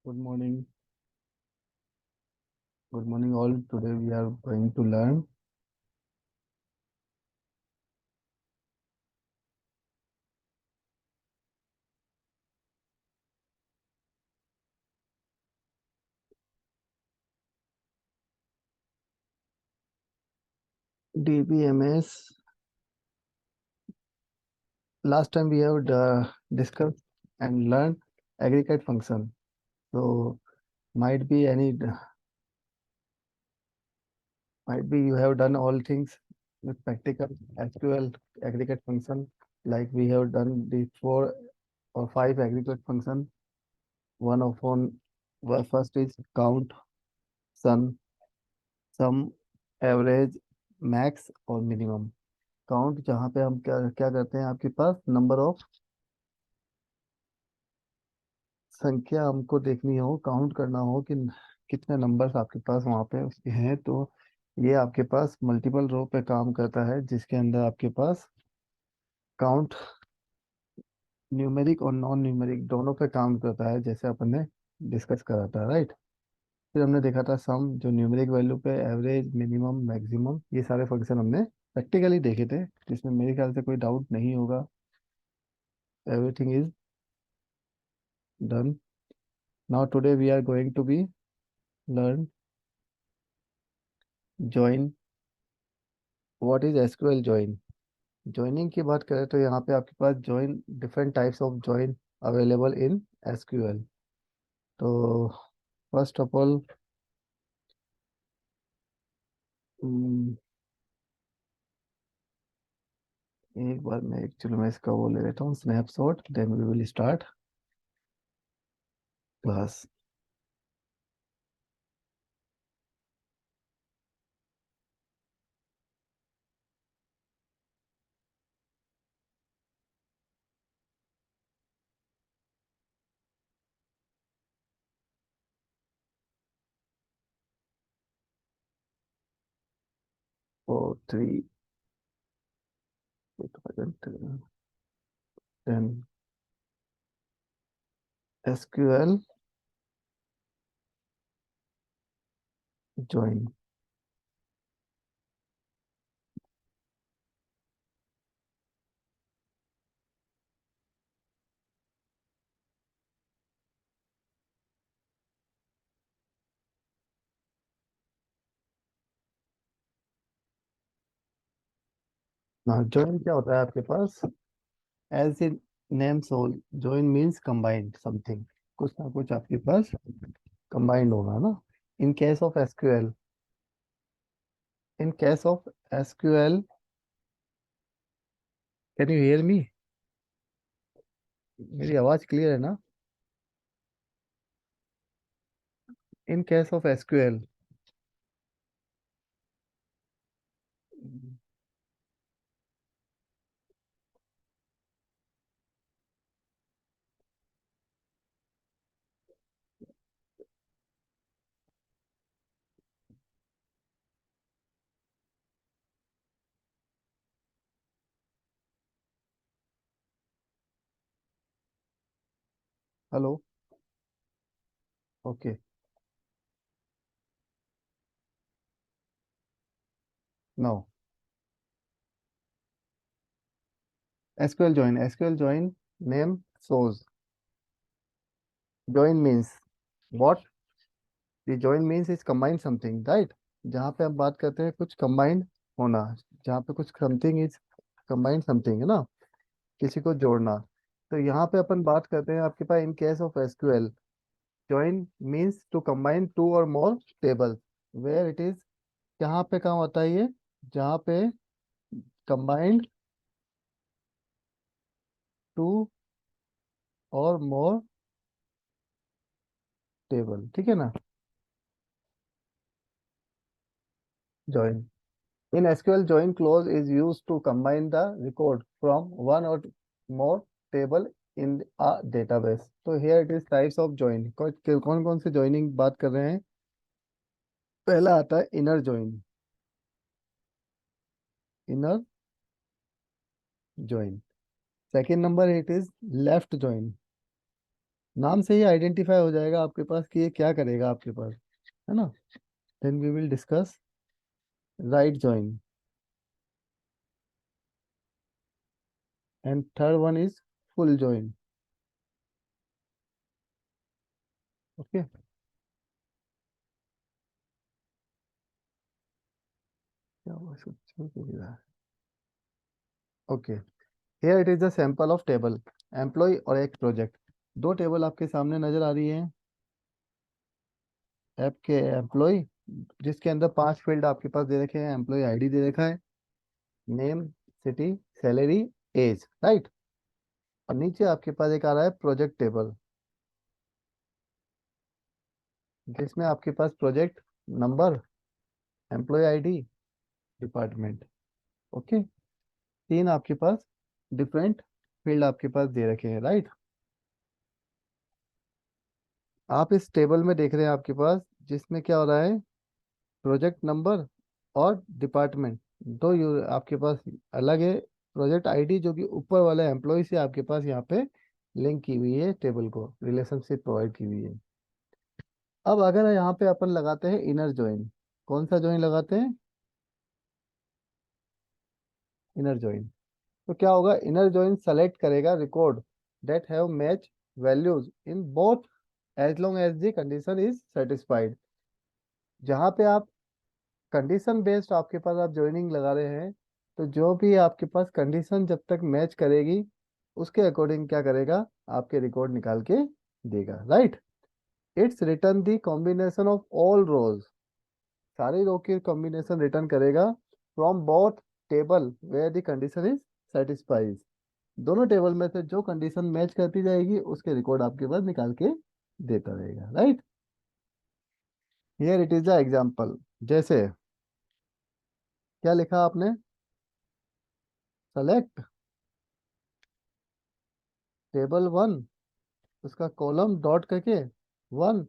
Good morning. Good morning, all. Today we are going to learn DBMS. Last time we have discussed and learned aggregate function. So might be you have done all things with practical SQL aggregate function, like we have done the 4 or 5 aggregate function. One of one first is count, sum, average, max और minimum. Count जहाँ पे हम क्या क्या करते हैं, आपके पास number of संख्या हमको देखनी हो, काउंट करना हो कि कितने नंबर्स आपके पास वहाँ पे उसके हैं, तो ये आपके पास मल्टीपल रो पे काम करता है, जिसके अंदर आपके पास काउंट न्यूमेरिक और नॉन न्यूमेरिक दोनों पे काम करता है, जैसे अपन ने डिस्कस करा था, राइट। फिर हमने देखा था सम, जो न्यूमेरिक वैल्यू पे एवरेज, मिनिमम, मैक्सिमम, ये सारे फंक्शन हमने प्रैक्टिकली देखे थे, जिसमें मेरे ख्याल से कोई डाउट नहीं होगा। Everything is done. Now today we are going to be learn join. What is SQL join? Joining की बात करें तो यहाँ पे आपके पास join different types of join available in SQL. तो first of all, एक बार मैं एक्चुअली मैं इसका वो ले लेता हूँ snapshot, then we will start class. Four three 2010 SQL join. ना join क्या होता है आपके पास? As in name soul, join means combined something, कुछ ना कुछ आपके पास कंबाइंड होगा ना। In case of SQL, in case of SQL, can you hear me? मेरी आवाज क्लियर है ना? In case of SQL, hello, okay, no. SQL join name says, join means what? The join means is combine something, right. जहाँ पे हम बात करते हैं कुछ कंबाइंड होना, जहाँ पे कुछ समथिंग इज कंबाइंड समथिंग है ना, किसी को जोड़ना। तो यहाँ पे अपन बात करते हैं आपके पास in case of SQL, join means to combine two or more tables, where it is, यहाँ पे काम होता है ये, जहाँ पे combined two or more table, ठीक है ना। join in SQL, join clause is used to combine the record from one or more table in a database. तो here it is types of join, कौन कौन से joining बात कर रहे हैं? पहला आता है inner join, inner join. Second number it is left join, नाम से ही आइडेंटिफाई हो जाएगा आपके पास कि ये क्या करेगा आपके पास, है ना। Then we will discuss right join, and third one is full join. Okay, क्या हुआ इसको क्यों गिरा? Okay, here it is the sample of table employee और एक प्रोजेक्ट। दो टेबल आपके सामने नजर आ रही है ऐप के एम्प्लॉय, जिसके अंदर 5 फील्ड आपके पास दे रखे हैं। एम्प्लॉय आईडी दे रखा है, name, city, salary, age, right. और नीचे आपके पास एक आ रहा है प्रोजेक्ट टेबल, जिसमें आपके पास project number, employee ID, department. Okay, तीन आपके पास डिफरेंट फील्ड आपके पास दे रखे हैं, राइट। आप इस टेबल में देख रहे हैं आपके पास, जिसमें क्या हो रहा है, प्रोजेक्ट नंबर और डिपार्टमेंट दो आपके पास अलग है। प्रोजेक्ट आईडी जो कि ऊपर वाले एम्प्लॉय से आपके पास यहाँ पे लिंक की हुई है, टेबल को रिलेशनशिप प्रोवाइड की हुई है। अब अगर यहाँ पे अपन लगाते हैं इनर जॉइन, कौन सा जॉइन लगाते हैं? Inner join. तो क्या होगा, इनर जॉइन सेलेक्ट करेगा record that have match values in both as long as the condition is satisfied. जहाँ पे आप कंडीशन बेस्ड आपके पास आप ज्वाइनिंग लगा रहे हैं, तो जो भी आपके पास कंडीशन जब तक मैच करेगी, उसके अकॉर्डिंग क्या करेगा, आपके रिकॉर्ड निकाल के देगा, right. It's return the combination of all rows, सारे रो के कॉम्बिनेशन रिटर्न करेगा from both table where the condition is satisfies. दोनों टेबल में से जो कंडीशन मैच करती जाएगी, उसके रिकॉर्ड आपके पास निकाल के देता रहेगा, right. Here it is the example. जैसे क्या लिखा आपने, सेलेक्ट टेबल वन, उसका कॉलम डॉट करके वन,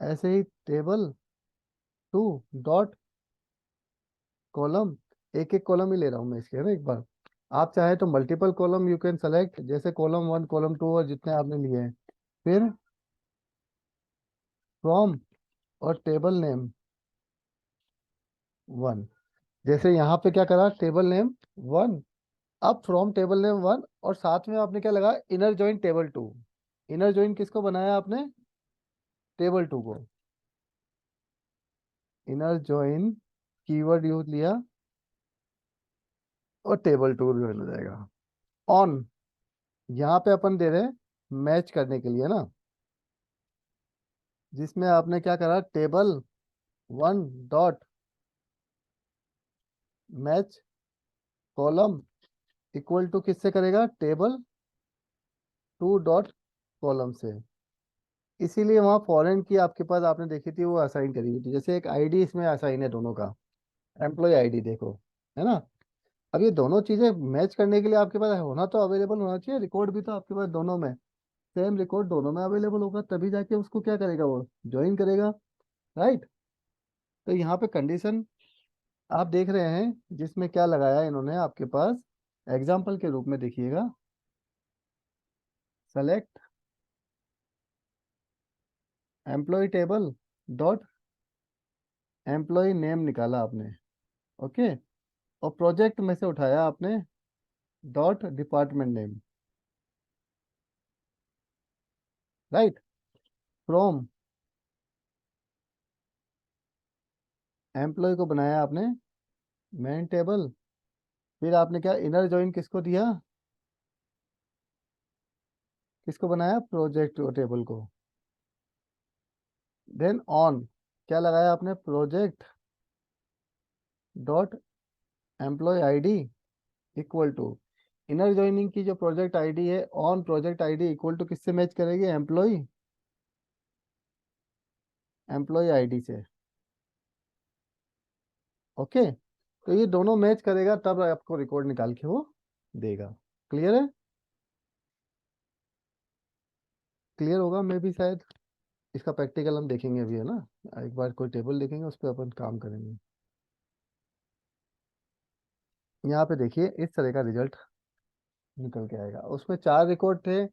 ऐसे ही टेबल टू डॉट कॉलम, एक एक कॉलम ही ले रहा हूँ मैं इसके, है ना। एक बार आप चाहे तो multiple column you can select, जैसे कॉलम वन, कॉलम टू, और जितने आपने लिए हैं। फिर फ्रॉम और टेबल नेम वन, जैसे यहाँ पे क्या करा, टेबल नेम वन। अब फ्रॉम टेबल नेम वन, और साथ में आपने क्या लगा, inner join table two. Inner join किसको बनाया आपने, टेबल टू को। इनर जॉइन कीवर्ड यूज लिया, और टेबल टू ज्वाइन हो जाएगा। ऑन, यहाँ पे अपन दे रहे हैं मैच करने के लिए ना, जिसमें आपने क्या करा, table one dot match column equal to किससे करेगा, टेबल टू डॉट कॉलम से। इसीलिए वहां फॉरेन की आपके पास आपने देखी थी, वो असाइन करी हुई थी, जैसे एक आईडी इसमें असाइन है दोनों का, एम्प्लॉय आईडी देखो, है ना। अब ये दोनों चीजें मैच करने के लिए आपके पास होना तो अवेलेबल होना चाहिए, रिकॉर्ड भी तो आपके पास दोनों में, सेम रिकॉर्ड दोनों में अवेलेबल होगा, तभी जाके उसको क्या करेगा, वो ज्वाइन करेगा, राइट। तो यहाँ पे कंडीशन आप देख रहे हैं, जिसमें क्या लगाया है इन्होंने आपके पास, एग्जाम्पल के रूप में देखिएगा, select employee table dot employee name निकाला आपने, ओके। और प्रोजेक्ट में से उठाया आपने dot department name, right. From employee को बनाया आपने मेन टेबल, फिर आपने क्या, इनर जॉइन किसको दिया, किसको बनाया, प्रोजेक्ट टेबल को। देन ऑन क्या लगाया आपने, project dot employee ID equal to, inner joining की जो प्रोजेक्ट आईडी है, on project ID equal to किससे मैच करेगी, एम्प्लॉय, एम्प्लॉय आईडी से, ओके। तो ये दोनों मैच करेगा, तब आपको रिकॉर्ड निकाल के वो देगा। क्लियर है, क्लियर होगा मे भी शायद। इसका प्रैक्टिकल हम देखेंगे अभी, है ना। एक बार कोई टेबल देखेंगे, उस पर अपन काम करेंगे। यहाँ पे देखिए, इस तरह का रिजल्ट निकल के आएगा। उसमें 4 रिकॉर्ड थे,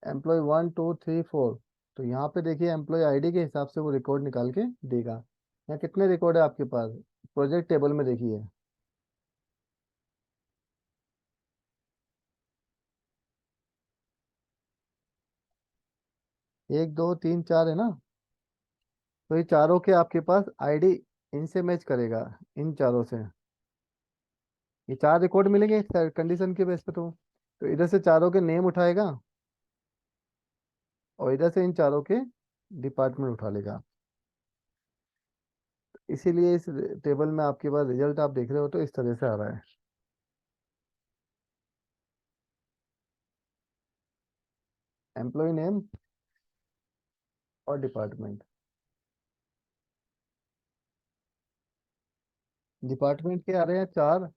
एम्प्लॉय 1 2 3 4। तो यहाँ पे देखिए एम्प्लॉय आईडी के हिसाब से वो रिकॉर्ड निकाल के देगा। यहाँ कितने रिकॉर्ड है आपके पास? प्रोजेक्ट टेबल में देखिए। 1 2 3 4 है ना? तो ये चारों के आपके पास आईडी इनसे मैच करेगा, इन चारों से। ये चार रिकॉर्ड मिलेंगे कंडीशन के बेस पे। तो इधर से चारों के नेम उठाएगा और इधर से इन चारों के डिपार्टमेंट उठा लेगा। इसीलिए इस टेबल में आपके पास रिजल्ट आप देख रहे हो तो इस तरह से आ रहा है। एम्प्लॉय नेम और डिपार्टमेंट। डिपार्टमेंट के आ रहे हैं चार।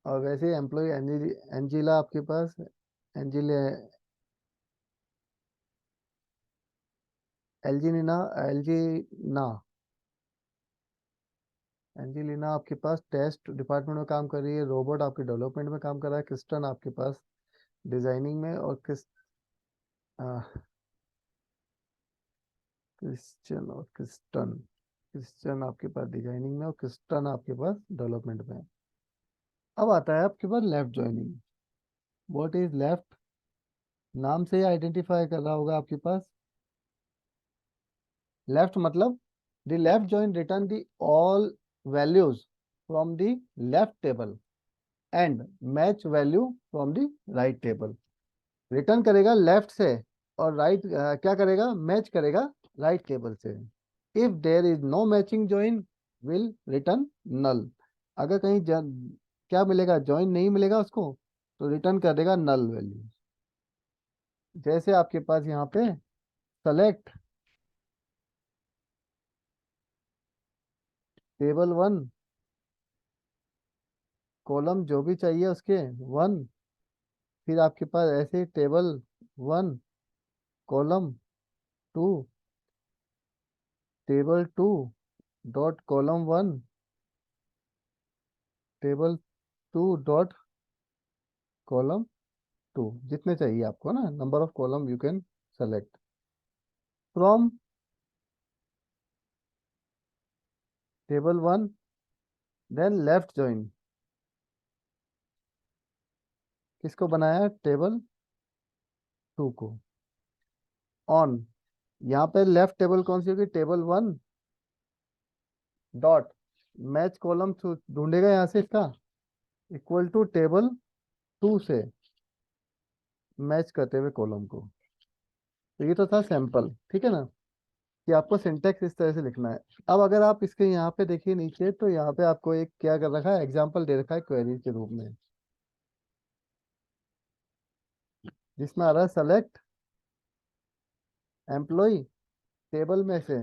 और वैसे एम्प्लॉय एंजिला आपके पास। एंजिला, एल्जिना, एल्जिना, एंजिलिना आपके पास टेस्ट डिपार्टमेंट में काम कर रही है। रोबोट आपके डेवलपमेंट में काम कर रहा है। क्रिस्टन आपके पास डिजाइनिंग में। और क्रिश्चियन और क्रिस्टन। क्रिश्चियन आपके पास डिजाइनिंग में और क्रिस्टन आपके पास डेवलपमेंट में। अब आता है आपके पास left joining. What is left? नाम से ही आइडेंटिफाई कर रहा होगा आपके पास। लेफ्ट मतलब the left join return the all values from the left table and match value from the right table. Return करेगा लेफ्ट से और राइट क्या करेगा? मैच करेगा राइट टेबल से। If there is no matching join will return null. अगर कहीं क्या मिलेगा? जॉइन नहीं मिलेगा उसको, तो रिटर्न कर देगा नल वैल्यू। जैसे आपके पास यहाँ पे सेलेक्ट टेबल 1, कॉलम जो भी चाहिए उसके 1। फिर आपके पास ऐसे table 1 column 2, table 2 dot column 1, table 2 dot column 2। जितने चाहिए आपको ना, number of column you can select from table 1। Then left join किसको बनाया? टेबल 2 को। ऑन, यहाँ पे लेफ्ट टेबल कौन सी होगी? टेबल 1 डॉट मैच कॉलम ढूंढेगा यहाँ से इसका, इक्वल टू टेबल 2 से मैच करते हुए कॉलम को। तो ये तो था सैंपल, ठीक है ना, कि आपको सिंटेक्स इस तरह से लिखना है। अब अगर आप इसके यहाँ पे देखिए नीचे, तो यहाँ पे आपको एक क्या कर रखा है? एग्जाम्पल दे रखा है क्वेरी के रूप में, जिसमें आ रहा है सेलेक्ट एम्प्लॉय टेबल में से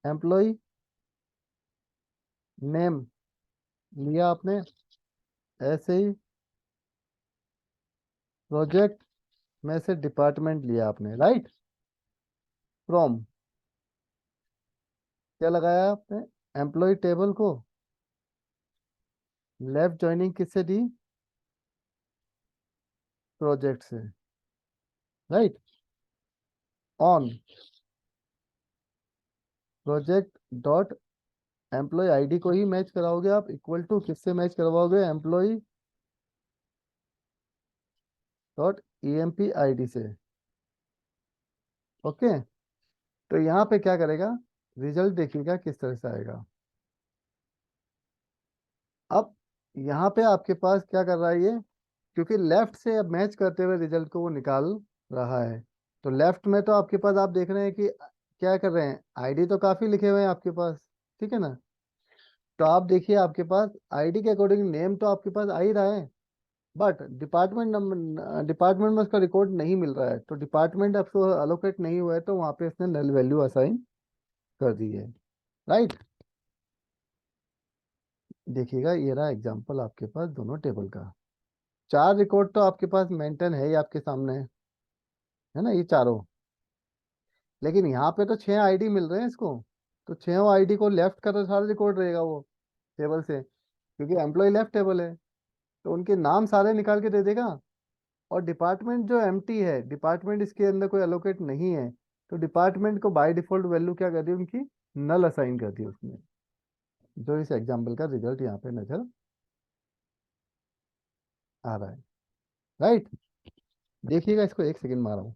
एम्प्लॉय नेम लिया आपने, ऐसे ही प्रोजेक्ट में से डिपार्टमेंट लिया आपने, राइट। फ्रॉम क्या लगाया आपने? एम्प्लॉय टेबल को लेफ्ट ज्वाइनिंग किससे दी? प्रोजेक्ट से, right. On project dot employee ID को ही मैच कराओगे आप, इक्वल टू किससे मैच करवाओगे? एम्प्लॉय डॉट ईएमपी आईडी से। ओके। तो यहाँ पे क्या करेगा? रिजल्ट देखिएगा किस तरह से आएगा। अब यहाँ पे आपके पास क्या कर रहा है ये? क्योंकि लेफ्ट से अब मैच करते हुए रिजल्ट को वो निकाल रहा है। तो लेफ्ट में तो आपके पास आप देख रहे हैं कि क्या कर रहे हैं? आईडी तो काफी लिखे हुए हैं आपके पास, ठीक है ना। तो आप देखिए आपके पास आईडी के अकॉर्डिंग नेम तो आपके पास आ ही रहा है, बट डिपार्टमेंट नंबर, डिपार्टमेंट में उसका रिकॉर्ड नहीं मिल रहा है। तो डिपार्टमेंट आपको अलोकेट नहीं हुआ है, तो वहां पे इसने नल वैल्यू असाइन कर दी है, राइट। देखिएगा ये रहा एग्जांपल आपके पास दोनों टेबल का। चार रिकॉर्ड तो आपके पास मेंटेन है ही आपके सामने, है ना, ये चारों। लेकिन यहाँ पे तो 6 आईडी मिल रहे हैं इसको। तो 6 आईडी को लेफ्ट का तो सारा रिकॉर्ड रहेगा वो टेबल से, क्योंकि एम्प्लॉय लेफ्ट टेबल है। तो उनके नाम सारे निकाल के दे देगा। और डिपार्टमेंट जो एम्प्टी है, डिपार्टमेंट इसके अंदर कोई एलोकेट नहीं है, तो डिपार्टमेंट को बाय डिफॉल्ट वैल्यू क्या कर दी उनकी, नल असाइन कर दी उसने। जो इस एग्जाम्पल का रिजल्ट यहाँ पे नजर आ रहा है। राइट। देखिएगा इसको, एक सेकंड मारा हूँ।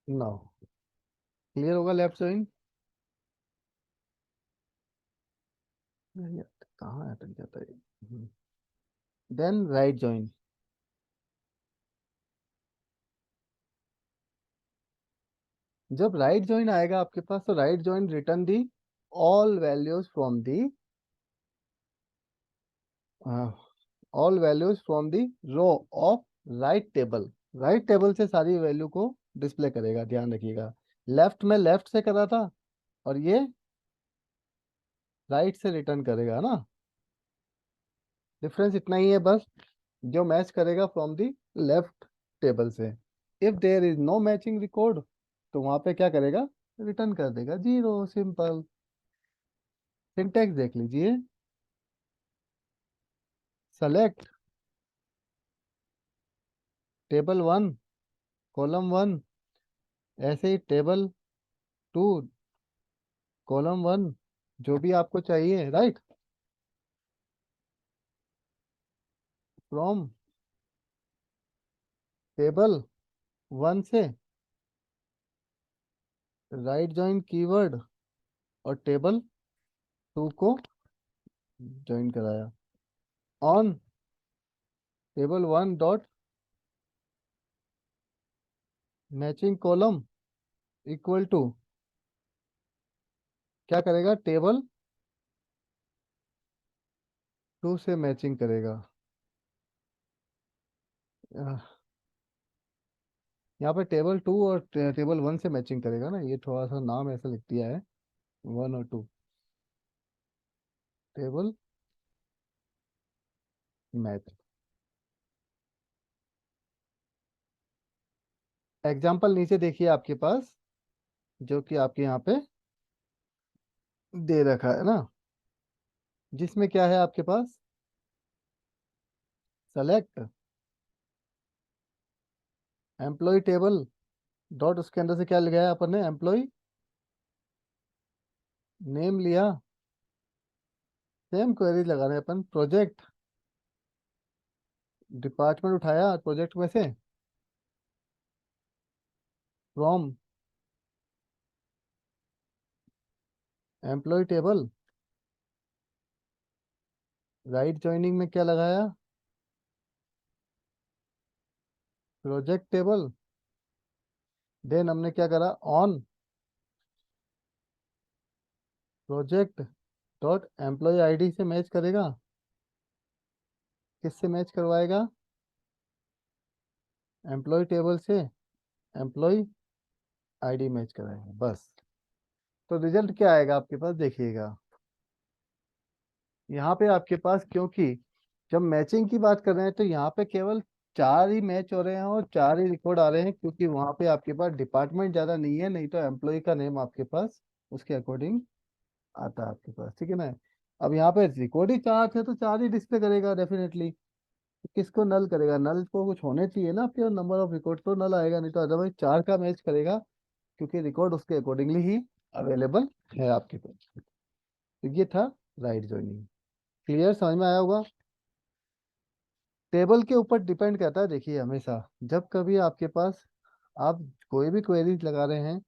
नो, क्लियर होगा लेफ्ट ज्वाइन। कहाँ अटक जाता है। Then right join. जब राइट ज्वाइन आएगा आपके पास, तो right join return the all values from the all values from the row of right table. Right table से सारी वैल्यू को डिस्प्ले करेगा, ध्यान रखिएगा। लेफ्ट में लेफ्ट से करा था, और ये राइट से रिटर्न करेगा ना। डिफरेंस इतना ही है बस, जो मैच करेगा फ्रॉम दी लेफ्ट टेबल से। If there is no matching record, तो वहां पे क्या करेगा, रिटर्न कर देगा जीरो, सिंपल। सिंटेक्स देख लीजिए। Select table one, column one, ऐसे ही टेबल टू, कॉलम वन, जो भी आपको चाहिए, राइट। फ्रॉम टेबल वन से राइट जॉइन कीवर्ड, और टेबल टू को ज्वाइन कराया। On table one dot matching column equal to, क्या करेगा, टेबल टू से मैचिंग करेगा। यहाँ पे टेबल टू और टेबल वन से मैचिंग करेगा ना, ये थोड़ा सा नाम ऐसा लिख दिया है, वन और टू, टेबल मैच। एग्जाम्पल नीचे देखिए आपके पास, जो कि आपके यहाँ पे दे रखा है ना, जिसमें क्या है आपके पास, सेलेक्ट एम्प्लॉय टेबल डॉट, उसके अंदर से क्या लगाया अपन ने, एम्प्लॉय नेम लिया। सेम क्वेरी लगा रहे हैं अपन, प्रोजेक्ट डिपार्टमेंट उठाया प्रोजेक्ट में से, from employee table, right joining में क्या लगाया, प्रोजेक्ट टेबल। देन हमने क्या करा, on project dot employee ID से मैच करेगा। किससे मैच करवाएगा, एम्प्लॉय टेबल से एम्प्लॉय आईडी मैच कराएगा, बस। तो रिजल्ट क्या आएगा आपके पास, देखिएगा। यहाँ पे आपके पास, क्योंकि जब मैचिंग की बात कर रहे हैं, तो यहाँ पे केवल चार ही मैच हो रहे हैं और चार ही रिकॉर्ड आ रहे हैं, क्योंकि वहाँ पे आपके पास डिपार्टमेंट ज़्यादा नहीं है, नहीं तो एम्प्लॉय का नेम आपके पास उसके अकॉर्डिंग आता है आपके पास, ठीक है ना। अब यहाँ पे रिकॉर्ड ही चार थे, तो चार ही डिस्प्ले करेगा डेफिनेटली। तो किसको नल करेगा, नल को कुछ होने चाहिए ना आपके नंबर ऑफ रिकॉर्ड, तो नल आएगा, नहीं तो अदरवाइज चार का मैच करेगा, क्योंकि रिकॉर्ड उसके अकॉर्डिंगली ही अवेलेबल है आपके पास। तो ये था राइट जॉइनिंग। क्लियर, समझ में आया होगा। टेबल के ऊपर डिपेंड करता है, देखिए हमेशा जब कभी आपके पास आप कोई भी क्वेरीज लगा रहे हैं,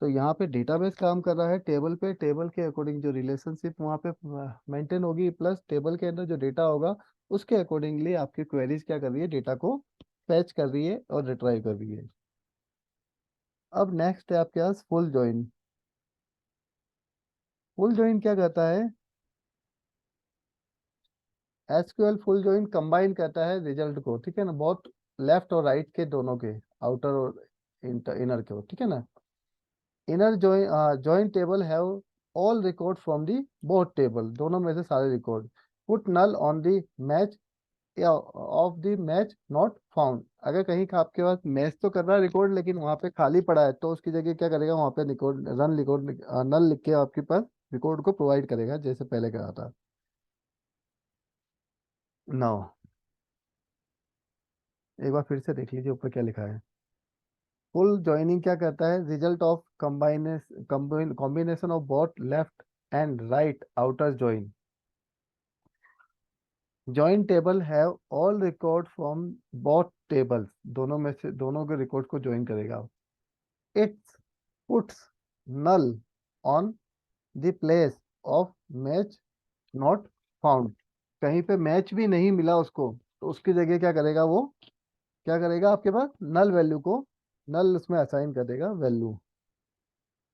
तो यहाँ पे डेटाबेस काम कर रहा है टेबल पे, टेबल के अकॉर्डिंग जो रिलेशनशिप वहाँ पे मेंटेन होगी, प्लस टेबल के अंदर जो डेटा होगा उसके अकॉर्डिंगली आपकी क्वेरीज क्या कर रही है, डेटा को फैच कर रही है और रिट्राइव कर रही है। अब नेक्स्ट है आपके पास फुल ज्वाइन। फुल ज्वाइन क्या करता है, एसक्यूएल फुल ज्वाइन कंबाइन करता है रिजल्ट को, ठीक है ना, बहुत लेफ्ट और राइट के दोनों के, आउटर और इनर के, ठीक है ना। Inner join table have all record from the both table, दोनों में से सारे record. Put null on the match of the match not found, अगर कहीं का आपके पास मैच तो कर रहा है रिकॉर्ड लेकिन वहां पे खाली पड़ा है, तो उसकी जगह क्या करेगा, वहां पे रिकॉर्ड रन रिकॉर्ड नल लिख के आपके पास रिकॉर्ड को प्रोवाइड करेगा, जैसे पहले कहा था। नौ, एक बार फिर से देख लीजिए ऊपर क्या लिखा है। फुल ज्वाइनिंग क्या करता है, result of combination of both left and right outer join. Join table have all record from both tables, दोनों में से दोनों के रिकॉर्ड को ज्वाइन करेगा। It puts null on the place of match not found, कहीं पे मैच भी नहीं मिला उसको, तो उसकी जगह क्या करेगा वो, क्या करेगा आपके पास नल वैल्यू को, नल उसमें असाइन कर देगा वैल्यू।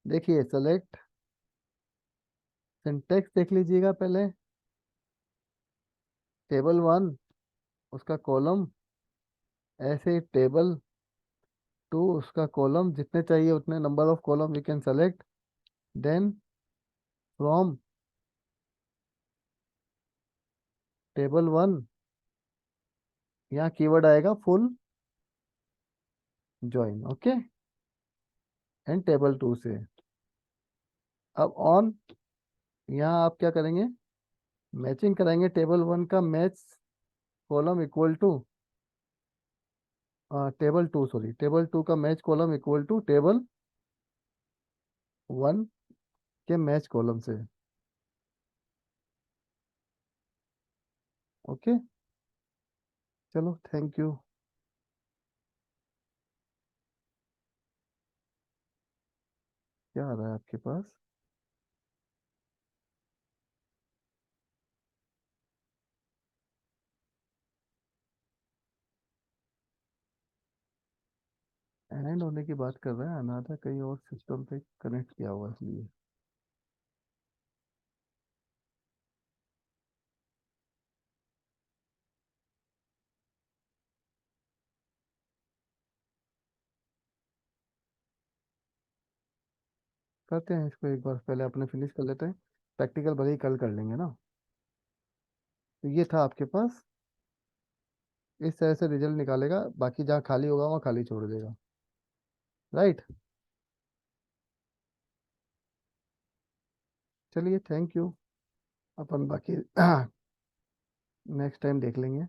देखिए सेलेक्ट, सिंटेक्स देख लीजिएगा पहले। टेबल वन, उसका कॉलम, ऐसे टेबल टू, उसका कॉलम, जितने चाहिए उतने number of column we can select. Then from table one, यहाँ कीवर्ड आएगा full join, okay, and table two से। अब ऑन, यहाँ आप क्या करेंगे, मैचिंग कराएंगे टेबल वन का match column equal to table two, sorry table two का match column equal to table one के मैच कॉलम से, ओके। चलो थैंक यू। क्या आ रहा है आपके पास, एंड होने की बात कर रहा है, अनाथा कहीं और सिस्टम पे कनेक्ट किया हुआ इसलिए। करते हैं इसको एक बार, पहले अपने फिनिश कर लेते हैं, प्रैक्टिकल भले ही कल कर लेंगे ना। तो ये था आपके पास, इस तरह से रिजल्ट निकालेगा, बाकी जहाँ खाली होगा वहाँ खाली छोड़ देगा, राइट। चलिए थैंक यू, अपन बाकी नेक्स्ट टाइम देख लेंगे।